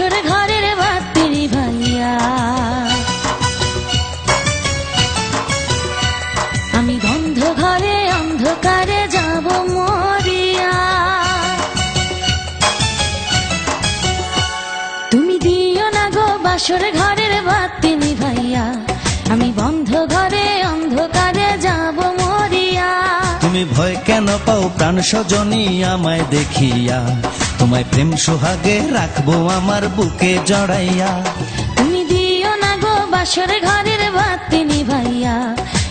বাসর ঘরের বাতি নিভাইয়া। আমি বন্ধ ঘরে অন্ধকারে যাব মরিয়া। তুমি দিও না গো বাসর ঘরের বাতি নিভাইয়া। আমি বন্ধ ঘরে অন্ধকারে যাব মরিয়া। তুমি ভয় কেন পাও প্রাণ সজনী আমায় দেখিয়া? তোমায় প্রেম সোহাগে রাখবো আমার বুকে জড়াইয়া। তুমি দিও না গো বাসর ঘরের বাতি নিভাইয়া।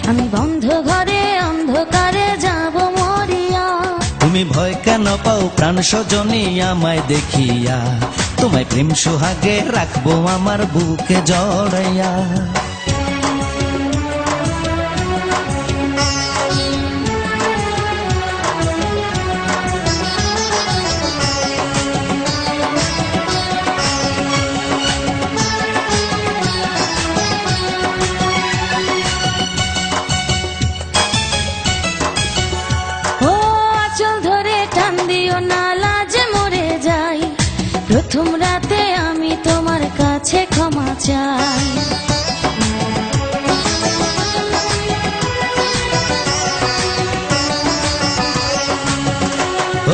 আমি বন্ধ ঘরে অন্ধকারে যাব মরিয়া। তুমি ভয় কেন পাও প্রাণ সজনী আমায় দেখিয়া? তোমায় প্রেম সোহাগে রাখবো আমার বুকে জড়াইয়া। প্রথম রাতে আমি তোমার কাছে ক্ষমা চাই।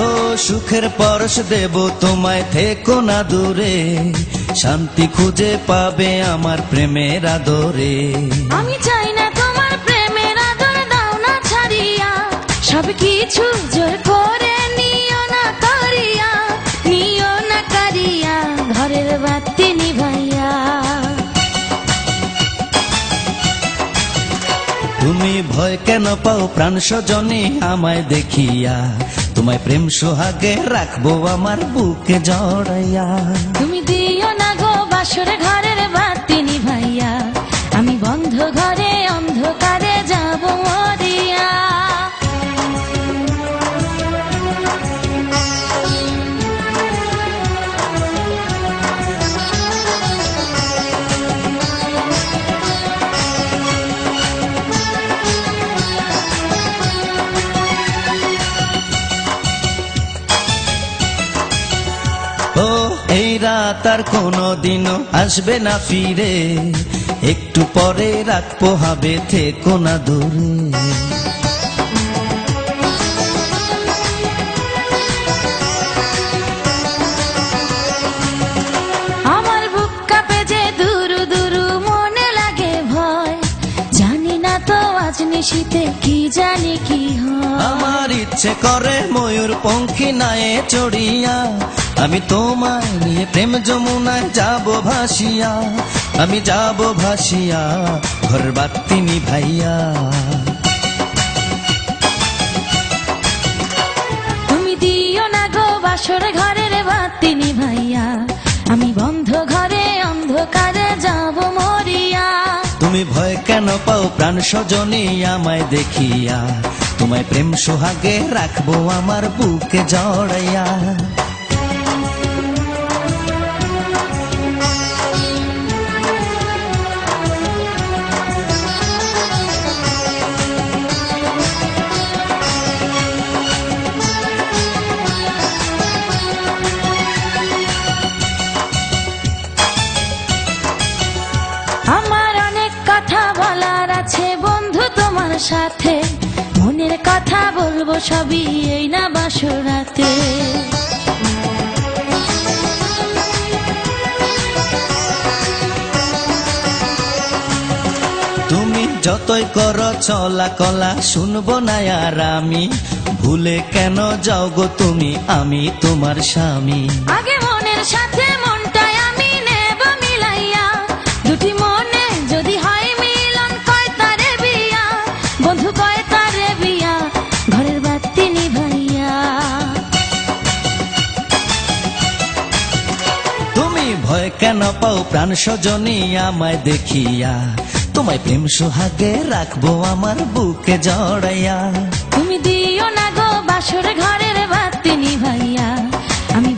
ও সুখের পরশ দেব তোমায়, থেকো না দূরে। শান্তি খুঁজে পাবে আমার প্রেমের আদরে। আমি চাই না তোমার প্রেমের আদর, দাও না ছাড়িয়া। সব কিছু জোর করে নিও না করিয়া, নিও না কারিয়া ঘরের বাতি নিভাইয়া। তুমি ভয় কেন পাও প্রাণ সজনী আমায় দেখিয়া? তোমায় প্রেম সোহাগে রাখবো আমার বুকে জড়াইয়া। তুমি দিও না গো বাসর ঘরের বাতি নিভাইয়া। আমি বন্ধ ঘরে অন্ধকারে যাব মরিয়া। ও এই রাত আর কোনোদিনও আসবে না ফিরে। একটু পরে রাত পোহাবে, থেকো না দূরে। আমার বুক কাঁপে যে দুরু দুরু, মনে লাগে ভয়। জানি না তো আজ নিশীতে কি জানি কি হয়। আমার ইচ্ছে করে ময়ূর পঙ্খী নায়ে চড়িয়া। আমি তোমায় নিয়ে প্রেম যমুনায় যাব ভাসিয়া। আমি যাব ভাসিয়া ঘর বাতি নিভাইয়া। তুমি দিও না গো বাসর ঘরের বাতি নিভাইয়া। আমি বন্ধ ঘরে অন্ধকারে যাব মরিয়া। তুমি ভয় কেন পাও প্রাণ সজনী আমায় দেখিয়া? তোমায় প্রেম সোহাগে রাখবো আমার বুকে জড়াইয়া। আমার অনেক কথা বলার আছে বন্ধু তোমার সাথে। মনের কথা বলবো সবই এই না বাসর রাতে। তুমি যতই করো চলা কলা, শুনবো না আর আমি। ভুলে কেন যাও গো তুমি, আমি তোমার স্বামী। আগে মনের সাথে মনটাই আমি নেব মিলাইয়া। দুটি মনে যদি হয় মিলন, কয় তারে বিয়া। বন্ধু কয় তারে বিয়া ঘরের বাতি নিভাইয়া। তুমি ভয় কেন পাও প্রাণ সজনী আমায় দেখিয়া? তোমায় প্রেম সোহাগে রাখবো আমার বুকে জড়াইয়া। তুমি দিও না গো বাসর ঘরের বাতি নিভাইয়া। আমি